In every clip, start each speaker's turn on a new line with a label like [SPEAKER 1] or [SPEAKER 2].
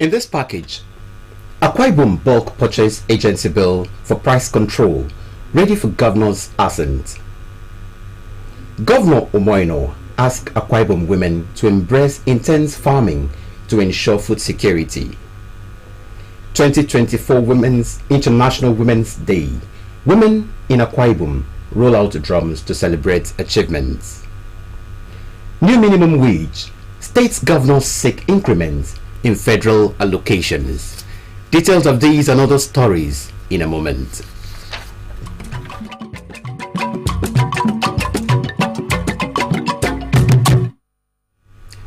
[SPEAKER 1] In this package, Akwa Ibom Bulk Purchase Agency Bill for Price Control ready for Governor's assent. Governor Omoino asked Akwa Ibom women to embrace intense farming to ensure food security. 2024 International Women's Day. Women in Akwa Ibom roll out drums to celebrate achievements. New minimum wage. States governors seek increments in federal allocations. Details of these and other stories in a moment.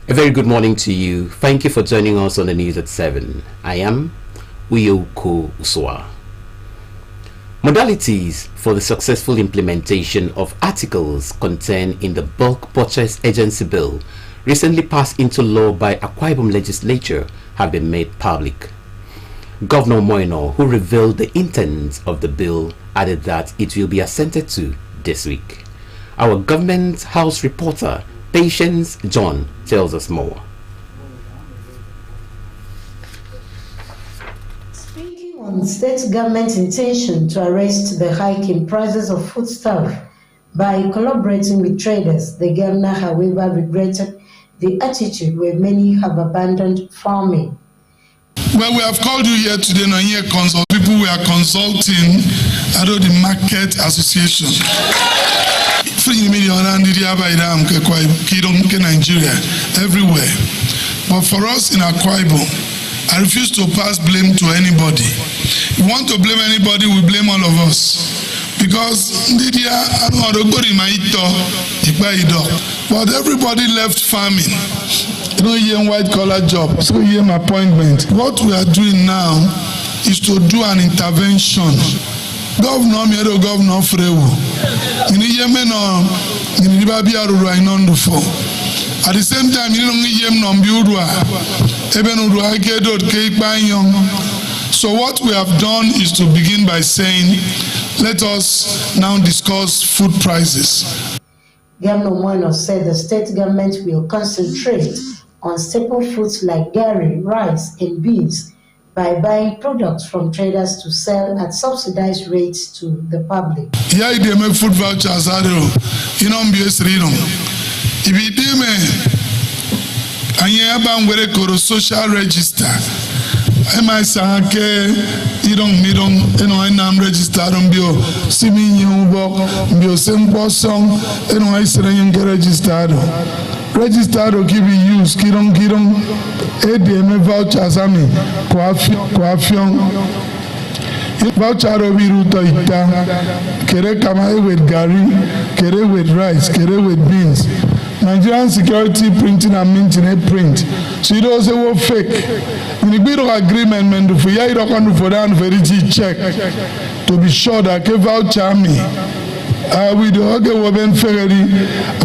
[SPEAKER 1] A very good morning to you. Thank you for joining us on the news at 7. I am Uyoko Uswa. Modalities for the successful implementation of articles contained in the Bulk Purchase Agency Bill recently passed into law by Akwa Ibom Legislature have been made public. Governor Moino, who revealed the intent of the bill, added that it will be assented to this week. Our Government House reporter, Patience John, tells us more.
[SPEAKER 2] Speaking on the state government's intention to arrest the hike in prices of foodstuff by collaborating with traders, the governor, however, regretted the attitude where many have abandoned farming.
[SPEAKER 3] Well, we have called you here today and here consult people we are consulting out of the Market Association. Nigeria, everywhere. But for us in Akwa Ibom, I refuse to pass blame to anybody. If you want to blame anybody, we blame all of us. Because but everybody left farming. You know, here white collar job, so here my appointment. What we are doing now is to do an intervention. Governor Miedo, Governor Frewu. In the Yemen, in the Babia Ruinondu. At the same time, you don't hear Nombiudwa, even Uruakedot, Cake Banyong. So, what we have done is to begin by saying, let us now discuss food prices.
[SPEAKER 2] Governor Moino said the state government will concentrate on staple foods like gari, rice, and beans by buying products from traders to sell at subsidized rates to the public.
[SPEAKER 3] Yeah, they make food vouchers. You know, if you do me, and you have a social register. Am I saying you know, I'm registered on bio, see me you walk, bio simple song, I say you get registered. Registered or give you use, kirom, ADM vouchers, I mean, coaffion. Voucher of Iruta Ita, Kere Kamae with Gary, Kere with rice, Kere with beans. Nigerian security printing and minting a print. So it was a fake. In the bit of agreement, man, for you don't want to for that very check to be sure that a voucher me. We do okay women ferry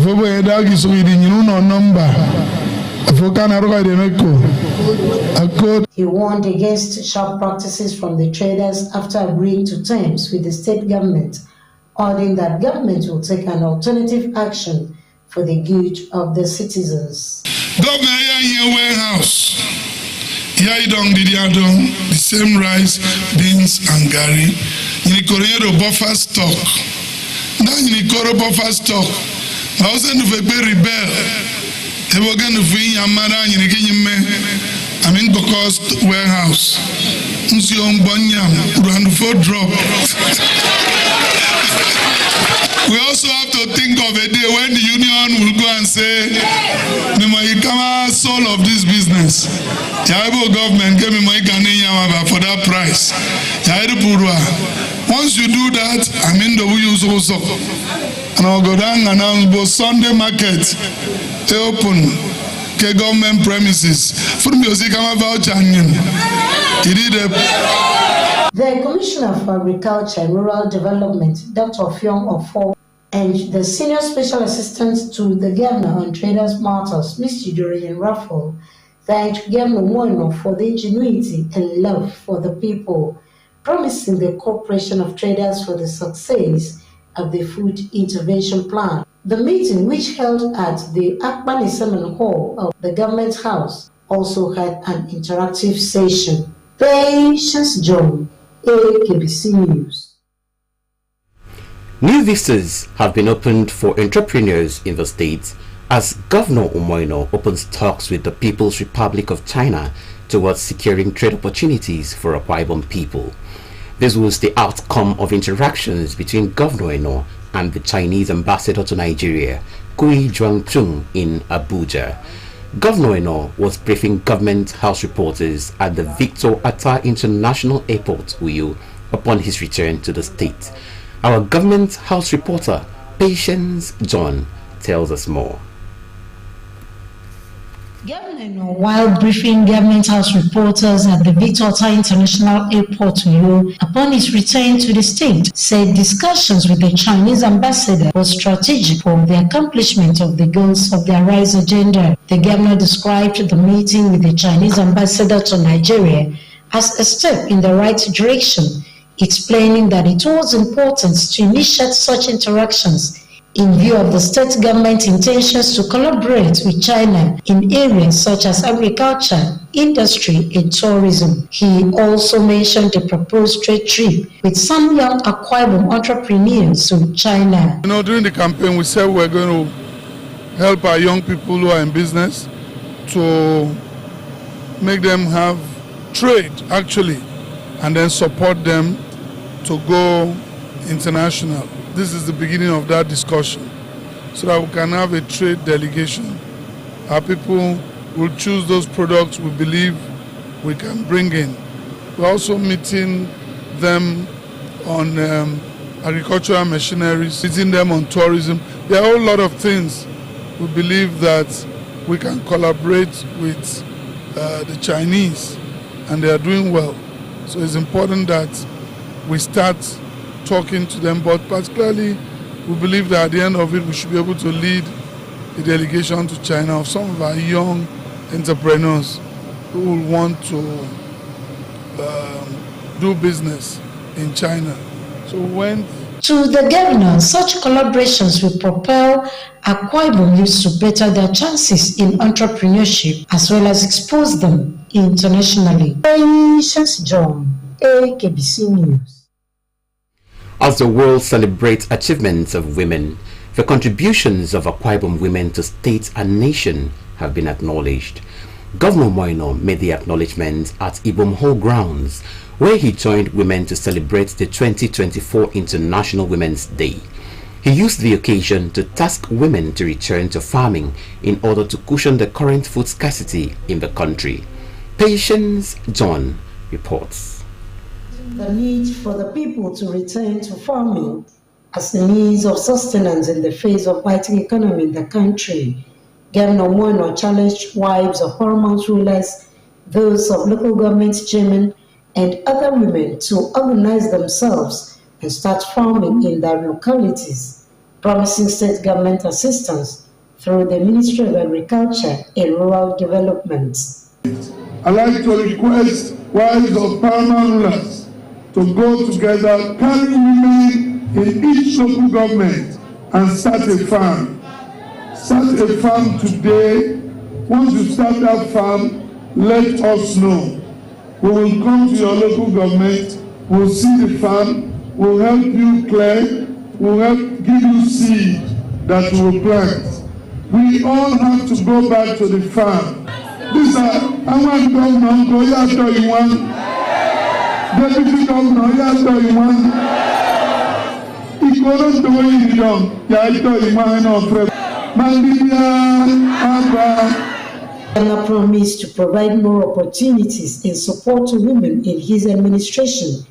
[SPEAKER 3] for where dog is reading you know number.
[SPEAKER 2] He warned against sharp practices from the traders after agreeing to terms with the state government, adding that government will take an alternative action for the good of the citizens.
[SPEAKER 3] Governor, here in your warehouse, here the same rice, beans, and gari. You need buffer stock. Now you need buffer stock. I was going to rebel. They were going to be a man I mean, because warehouse. Drop. We also have to think of a day when the union will go and say, "The soul of this business. Yaibo government gave me my Ghanaian for that price." Once you do that, I mean the use also. And I'll go down and now Sunday market. They open government premises. For me,
[SPEAKER 2] the Commissioner for Agriculture and Rural Development, Dr. Fiong Ofo, and the Senior Special Assistant to the Governor on Traders Matters, Mr. Dorian Raffle, thanked Governor Moino for the ingenuity and love for the people, promising the cooperation of traders for the success of the food intervention plan. The meeting, which held at the Akbani Seminar Hall of the Government House, also had an interactive session. Patience John, AKBC News.
[SPEAKER 1] New vistas have been opened for entrepreneurs in the state as Governor Umoino opens talks with the People's Republic of China towards securing trade opportunities for Akwa Ibom people. This was the outcome of interactions between Governor Umoino and the Chinese ambassador to Nigeria, Kui Zhuangchun, in Abuja. Governor Umoino was briefing government house reporters at the Victor Atta International Airport, Uyo, upon his return to the state. Our government house reporter, Patience John, tells us more.
[SPEAKER 2] Governor, while briefing government house reporters at the Victor Atta International Airport, Uyo, upon his return to the state, said discussions with the Chinese ambassador was strategic for the accomplishment of the goals of their RISE agenda. The governor described the meeting with the Chinese ambassador to Nigeria as a step in the right direction, explaining that it was important to initiate such interactions in view of the state government intentions to collaborate with China in areas such as agriculture, industry, and tourism. He also mentioned the proposed trade trip with some young Akwa Ibom entrepreneurs to China.
[SPEAKER 3] During the campaign, we said we're going to help our young people who are in business to make them have trade, actually, and then support them to go international. This is the beginning of that discussion, so that we can have a trade delegation. Our people will choose those products we believe we can bring in. We're also meeting them on agricultural machinery, meeting them on tourism. There are a whole lot of things we believe that we can collaborate with the Chinese, and they are doing well. So it's important that we start talking to them, but particularly we believe that at the end of it we should be able to lead the delegation to China of some of our young entrepreneurs who will want to do business in China. So when
[SPEAKER 2] to the governor, such collaborations will propel Akwa Ibom youths to better their chances in entrepreneurship as well as expose them internationally. Patience John, AKBC News.
[SPEAKER 1] As the world celebrates achievements of women, the contributions of Akwa Ibom women to state and nation have been acknowledged. Governor Umoino made the acknowledgement at Ibom Hall grounds, where he joined women to celebrate the 2024 International Women's Day. He used the occasion to task women to return to farming in order to cushion the current food scarcity in the country. Patience John reports.
[SPEAKER 2] The need for the people to return to farming as the means of sustenance in the face of fighting economy in the country. Governor Umoino challenged wives of paramount rulers, those of local government chairmen, and other women to organize themselves and start farming in their localities, promising state government assistance through the Ministry of Agriculture and Rural Development.
[SPEAKER 3] I'd like to request wives of paramount rulers to go together, carry women in each local government and start a farm. Start a farm today. Once you start that farm, let us know. We will come to your local government, we'll see the farm, we'll help you clear, we'll help give you seed that we will plant. We all have to go back to the farm. These are, I want government, go after you want. Deputy governor, you after you want. If you don't do what you don't, you after you want, no
[SPEAKER 2] Governor promised to provide more opportunities and support to women in his administration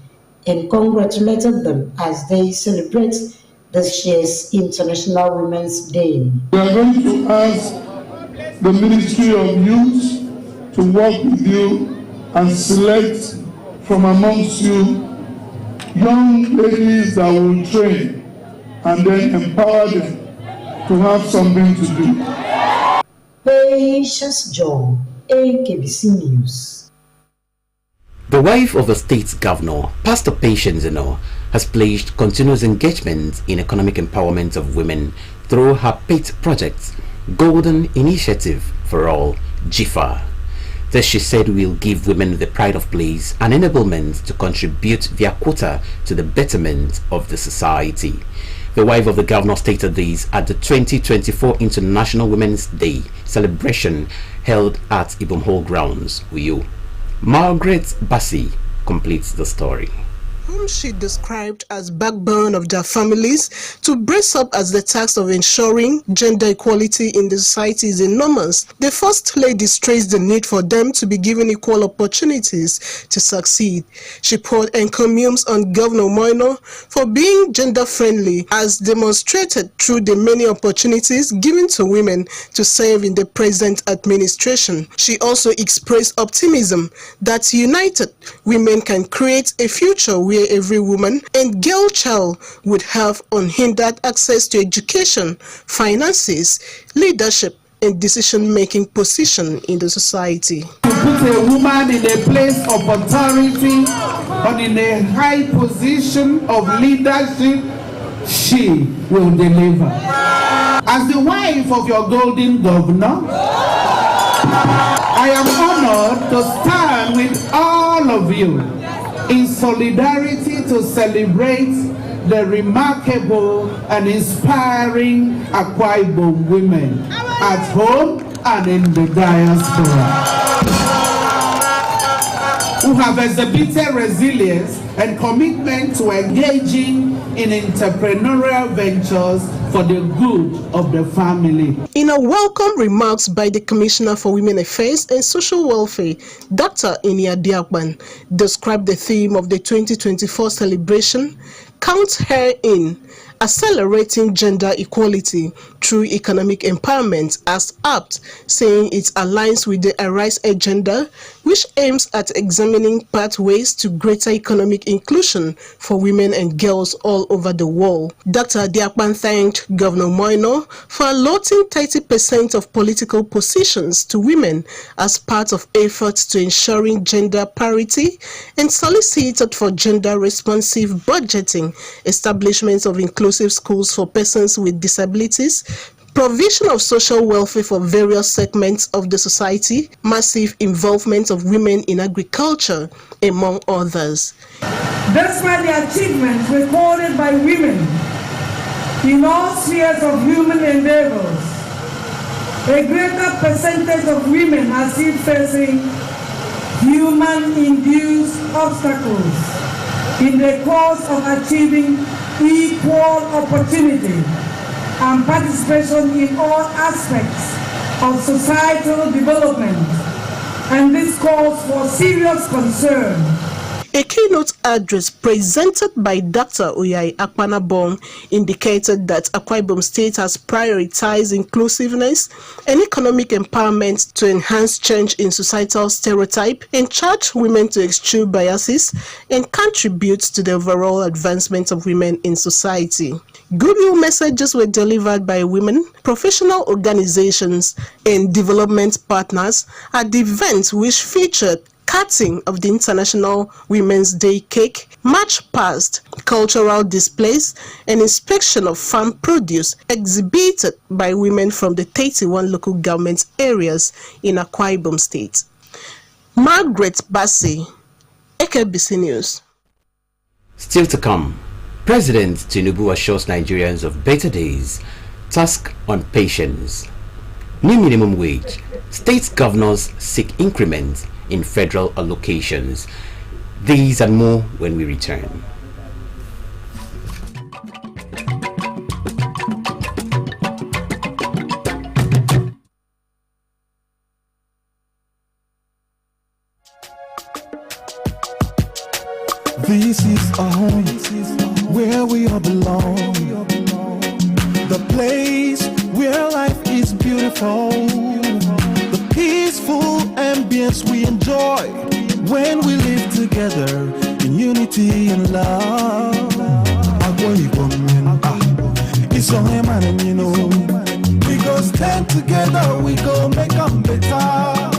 [SPEAKER 2] and congratulated them as they celebrate this year's International Women's Day.
[SPEAKER 3] We are going to ask the Ministry of Youth to work with you and select from amongst you young ladies that will train and then empower them to have something to do.
[SPEAKER 2] Patience John, AKBC News.
[SPEAKER 1] The wife of the state's governor, Pastor Patience Eno, has pledged continuous engagement in economic empowerment of women through her pet project, Golden Initiative for All, GIFA. This, she said, will give women the pride of place and enablement to contribute via quota to the betterment of the society. The wife of the governor stated this at the 2024 International Women's Day celebration held at Ibom Hall grounds, Uyo. Margaret Bassi completes the story.
[SPEAKER 4] Whom she described as backbone of their families, to brace up as the task of ensuring gender equality in the society is enormous. The First Lady stressed the need for them to be given equal opportunities to succeed. She poured encomiums on Governor Moino for being gender-friendly, as demonstrated through the many opportunities given to women to serve in the present administration. She also expressed optimism that united women can create a future where every woman and girl child would have unhindered access to education, finances, leadership, and decision-making position in the society.
[SPEAKER 5] To put a woman in a place of authority or in a high position of leadership, she will deliver. As the wife of your golden governor, I am honored to stand with all of you in solidarity to celebrate the remarkable and inspiring Akwa Ibom women at home and in the diaspora, who have exhibited resilience and commitment to engaging in entrepreneurial ventures for the good of the family.
[SPEAKER 4] In a welcome remarks by the Commissioner for Women Affairs and Social Welfare, Dr. Inia Diakban described the theme of the 2024 celebration, Count Her In, accelerating gender equality through economic empowerment, as apt, saying it aligns with the Arise agenda, which aims at examining pathways to greater economic inclusion for women and girls all over the world. Dr. Diakban thanked Governor Moino for allotting 30% of political positions to women as part of efforts to ensuring gender parity, and solicited for gender-responsive budgeting, establishment of inclusive schools for persons with disabilities, provision of social welfare for various segments of the society, massive involvement of women in agriculture, among others.
[SPEAKER 6] Despite the achievements recorded by women in all spheres of human endeavors, a greater percentage of women are still facing human-induced obstacles in the course of achieving equal opportunity and participation in all aspects of societal development, and this calls for serious concern.
[SPEAKER 4] A keynote address presented by Dr. Oyai Akpanabong indicated that Akwa Ibom State has prioritized inclusiveness and economic empowerment to enhance change in societal stereotype, and charge women to eschew biases and contribute to the overall advancement of women in society. Goodwill messages were delivered by women, professional organizations, and development partners at the event, which featured cutting of the International Women's Day cake, march past, cultural displays, and inspection of farm produce exhibited by women from the 31 local government areas in Akwa Ibom State. Margaret Bassi, AKBC News.
[SPEAKER 1] Still to come, President Tinubu assures Nigerians of better days, task on patience. New minimum wage, state governors seek increments in federal allocations. These and more when we return.
[SPEAKER 7] This is our home, where we all belong. The place where life is beautiful. The peaceful ambience we enjoy when we live together in unity and love. It's all him and you know. We go stand together, we go make them better.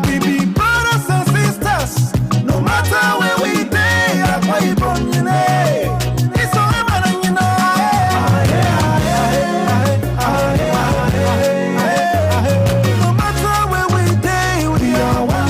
[SPEAKER 7] We be brothers and sisters, no matter where we day. It's all him and you know. No matter where we day, we are one.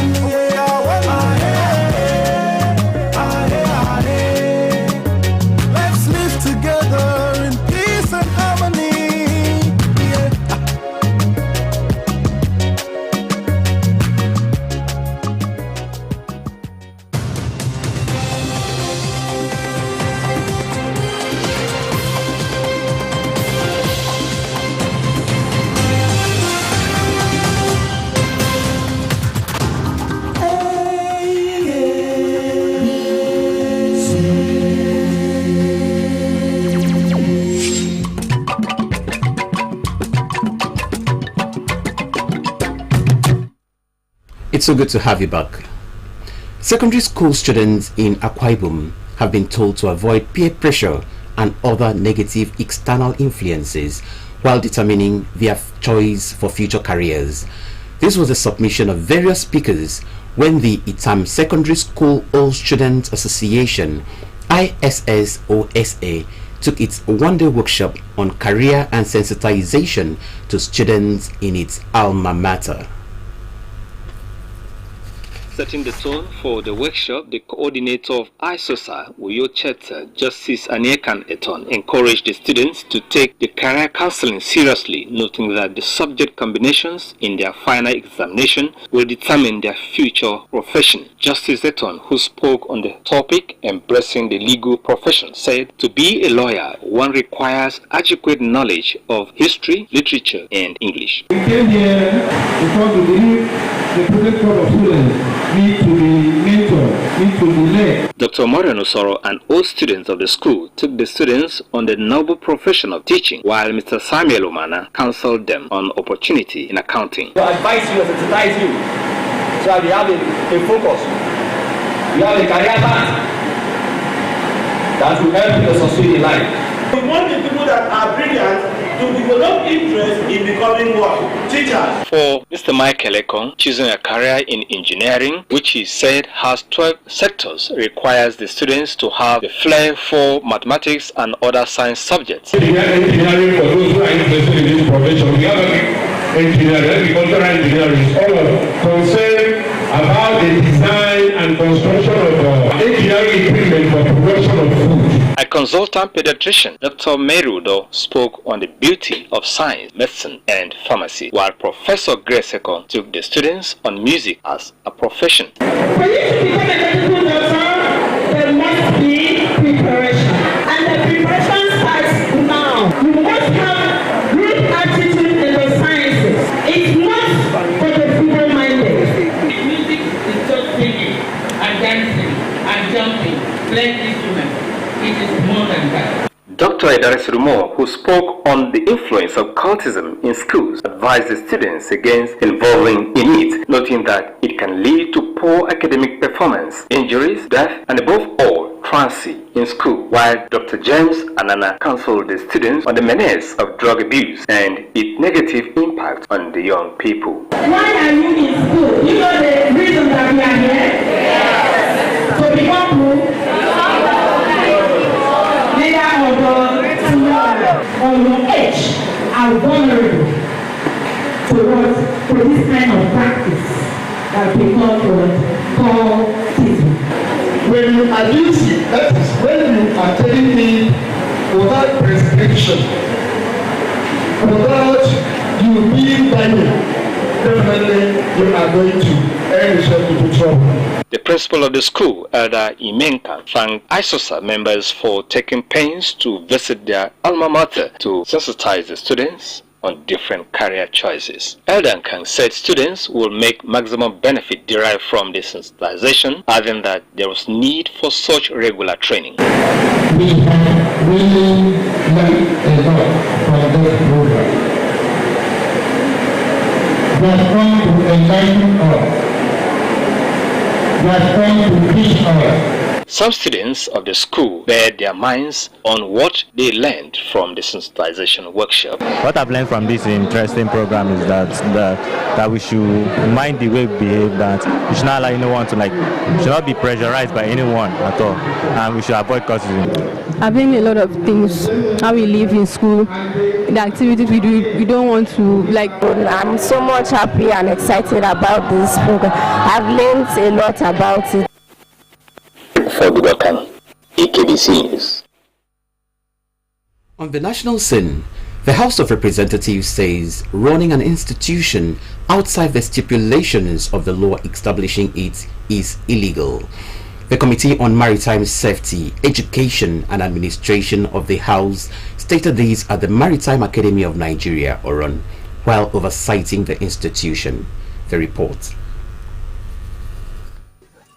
[SPEAKER 1] So good to have you back. Secondary school students in Akwa Ibom have been told to avoid peer pressure and other negative external influences while determining their choice for future careers. This was a submission of various speakers when the Itam Secondary School All Student Association ISSOSA took its one-day workshop on career and sensitization to students in its alma mater. Setting the tone for the workshop, the coordinator of ISOSA, Uyo Cheta, Justice Aniekan Eton, encouraged the students to take the career counseling seriously, noting that the subject combinations in their final examination will determine their future profession. Justice Eton, who spoke on the topic embracing the legal profession, said to be a lawyer, one requires adequate knowledge of history, literature, and English.
[SPEAKER 8] We came here because we believe the present crop of students need to be mentored, need to be led.
[SPEAKER 1] Dr. Mariano Soro and all students of the school took the students on the noble profession of teaching, while Mr. Samuel Omana counseled them on opportunity in accounting.
[SPEAKER 9] To advise you, sensitize you, so that you have a focus, you have a career path that will help you to succeed in life.
[SPEAKER 10] We want the people that are brilliant to develop interest in becoming what? Teachers.
[SPEAKER 1] For Mr. Michael Ekong, choosing a career in engineering, which he said has 12 sectors, requires the students to have the flair for mathematics and other science subjects.
[SPEAKER 8] We have engineering for those who are interested in this profession. We have engineering, agricultural engineering, all concerned about the design and construction of engineering equipment for production of food.
[SPEAKER 1] A consultant pediatrician, Dr. Merudo, spoke on the beauty of science, medicine, and pharmacy, while Professor Grace Ekong took the students on music as a profession.
[SPEAKER 6] For you to become a medical doctor, there must be preparation. And the preparation starts now. You must have good attitude in the sciences. It's not for the feeble-minded.
[SPEAKER 11] Music is just singing and dancing and jumping, playing instruments. It is more than that.
[SPEAKER 1] Dr. Edaris Rumo, who spoke on the influence of cultism in schools, advised the students against involving in it, noting that it can lead to poor academic performance, injuries, death, and above all, truancy in school, while Dr. James Anana counseled the students on the menace of drug abuse and its negative impact on the young people.
[SPEAKER 6] Why are you in school? You know the reason that we are here? Yes. So become or your age are vulnerable to this kind of practice that we call teaching.
[SPEAKER 10] When you abuse it, that is when you are taking it without prescription, without you being banned, definitely you are going to end yourself into trouble.
[SPEAKER 1] The principal of the school, Elder Imenka, thanked ISOSA members for taking pains to visit their alma mater to sensitize the students on different career choices. Elder Nkang said students will make maximum benefit derived from this sensitization, adding that there was need for such regular training.
[SPEAKER 8] We have really learned a lot from this program. They are trying to enlighten us. They are trying to teach us.
[SPEAKER 1] Some students of the school bared their minds on what they learned from the sensitization workshop.
[SPEAKER 12] What I've learned from this interesting program is that we should mind the way we behave, that we should not allow anyone to should not be pressurized by anyone at all, and we should avoid cultism.
[SPEAKER 13] I've learned a lot of things, how we live in school, the activities we do. We don't want to
[SPEAKER 14] I'm so much happy and excited about this program. I've learned a lot about it.
[SPEAKER 1] For Budokan, AKBC News. On the national scene, the House of Representatives says running an institution outside the stipulations of the law establishing it is illegal. The Committee on Maritime Safety, Education and Administration of the House stated this at the Maritime Academy of Nigeria, Oron, while oversighting the institution. The report.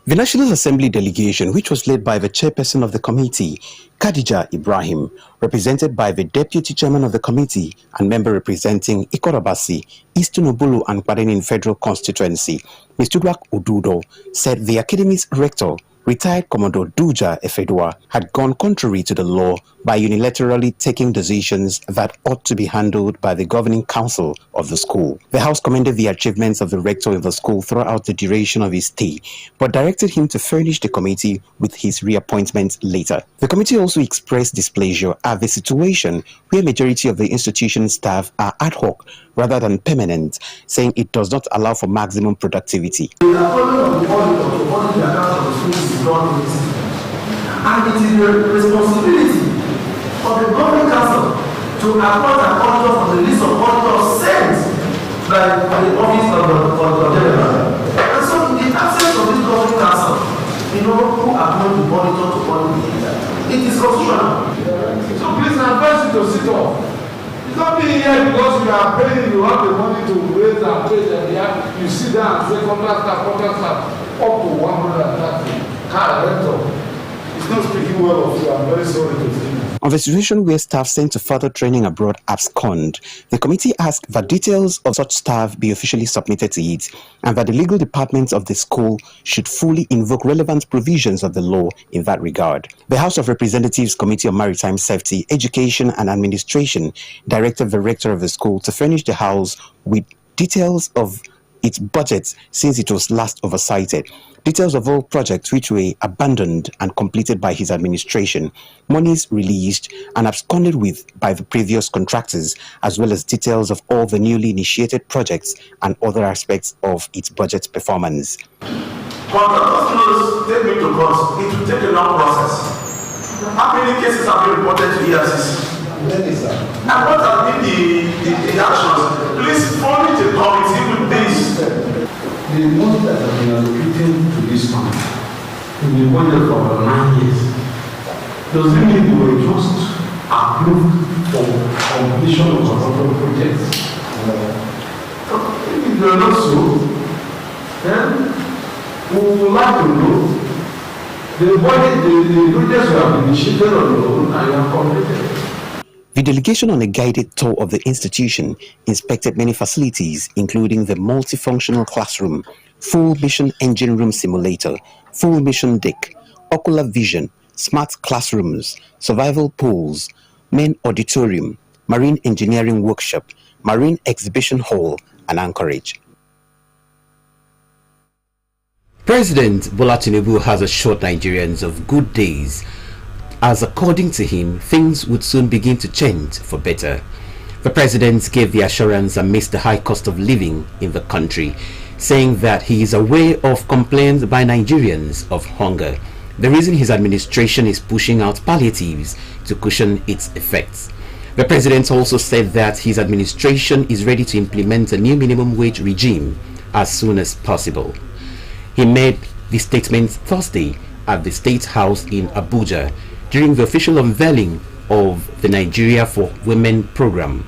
[SPEAKER 1] The National Assembly delegation, which was led by the chairperson of the committee, Khadija Ibrahim, represented by the deputy chairman of the committee and member representing Ikorabasi, Eastern Obulu and Kwadenin Federal Constituency, Mr. Dwak Ududo, said the academy's rector, retired Commodore Duja Efedua, had gone contrary to the law by unilaterally taking decisions that ought to be handled by the governing council of the school. The House commended the achievements of the rector of the school throughout the duration of his stay, but directed him to furnish the committee with his reappointment later. The committee also expressed displeasure at the situation where majority of the institution's staff are ad hoc rather than permanent, saying it does not allow for maximum productivity.
[SPEAKER 10] And it is the responsibility of the governing council to appoint an auditor from the list of auditors sent by the office of the general. And so in the absence of this governing council, who appoint the auditor to audit it is constitutional.
[SPEAKER 15] So please advise you to sit off. It's not being here because you are paying, you have the money to raise and trade, and you sit down and say contract up to 130. It's not speaking well of you. I'm very sorry to say.
[SPEAKER 1] On the situation where staff sent to further training abroad abscond, the committee asked that details of such staff be officially submitted to it and that the legal department of the school should fully invoke relevant provisions of the law in that regard. The House of Representatives Committee on Maritime Safety, Education and Administration directed the rector of the school to furnish the House with details of its budget since it was last oversighted, details of all projects which were abandoned and completed by his administration, monies released and absconded with by the previous contractors, as well as details of all the newly initiated projects and other aspects of its budget performance.
[SPEAKER 10] Contractors take me to court. It will take a long process. How many cases have been reported to EFCC? And what have been the actions? Please form a committee with this.
[SPEAKER 15] The money that has been allocated to this fund will be funded for about 9 years. Does it mean we were just approved for completion of construction projects? If they are not so, then we would like to know the projects we have initiated on the own and have completed.
[SPEAKER 1] The delegation on a guided tour of the institution inspected many facilities, including the multifunctional classroom, full mission engine room simulator, full mission deck, ocular vision, smart classrooms, survival pools, main auditorium, marine engineering workshop, marine exhibition hall, and anchorage. President Bola Tinubu has assured Nigerians of good days, as according to him, things would soon begin to change for better. The president gave the assurance amidst the high cost of living in the country, saying that he is aware of complaints by Nigerians of hunger, the reason his administration is pushing out palliatives to cushion its effects. The president also said that his administration is ready to implement a new minimum wage regime as soon as possible. He made the statement Thursday at the State House in Abuja during the official unveiling of the Nigeria for Women program.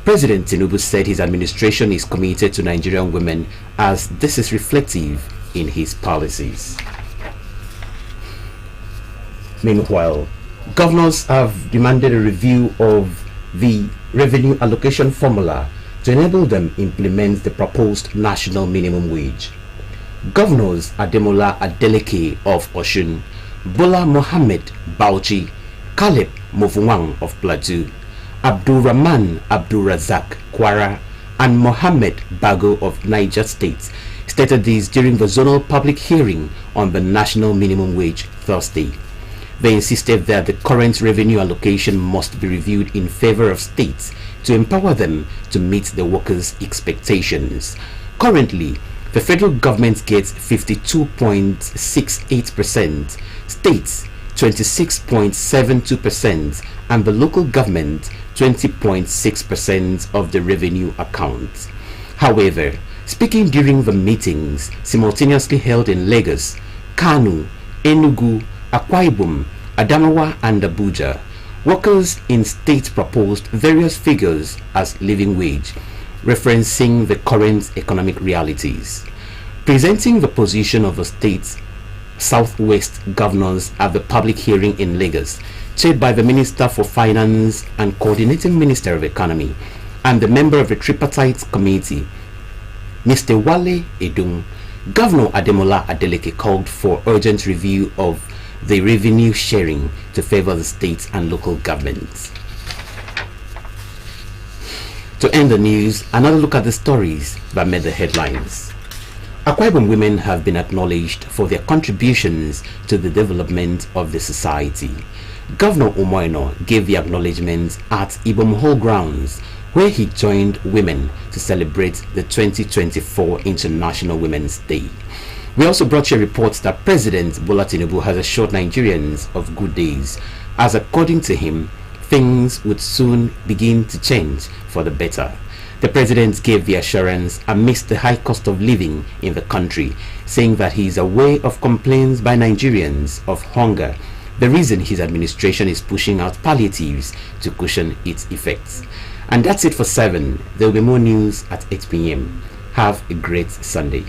[SPEAKER 1] President Tinubu said his administration is committed to Nigerian women, as this is reflective in his policies. Meanwhile, governors have demanded a review of the revenue allocation formula to enable them implement the proposed national minimum wage. Governors Ademola Adeleke of Osun, Bola Mohammed Bauchi, Caleb Mofumwang of Plateau, Abdul Rahman Abdul Razak Kwara, and Mohammed Bago of Niger State stated this during the zonal public hearing on the national minimum wage Thursday. They insisted that the current revenue allocation must be reviewed in favor of states to empower them to meet the workers' expectations. Currently, the federal government gets 52.68%, states 26.72%, and the local government 20.6% of the revenue account. However, speaking during the meetings simultaneously held in Lagos, Kano, Enugu, Akwa Ibom, Adamawa and Abuja, workers in state proposed various figures as living wage, referencing the current economic realities. Presenting the position of the states, Southwest governors at the public hearing in Lagos, chaired by the Minister for Finance and Coordinating Minister of Economy, and the member of the Tripartite Committee, Mr. Wale Edun, Governor Ademola Adeleke called for urgent review of the revenue sharing to favor the state and local governments. To end the news, another look at the stories that made the headlines. Akwa Ibom women have been acknowledged for their contributions to the development of the society. Governor Umoino gave the acknowledgement at Ibom Hall grounds, where he joined women to celebrate the 2024 International Women's Day. We also brought you reports that President Bola Tinubu has assured Nigerians of good days, as according to him, things would soon begin to change for the better. The president gave the assurance amidst the high cost of living in the country, saying that he is aware of complaints by Nigerians of hunger, the reason his administration is pushing out palliatives to cushion its effects. And that's it for 7. There will be more news at 8 p.m. Have a great Sunday.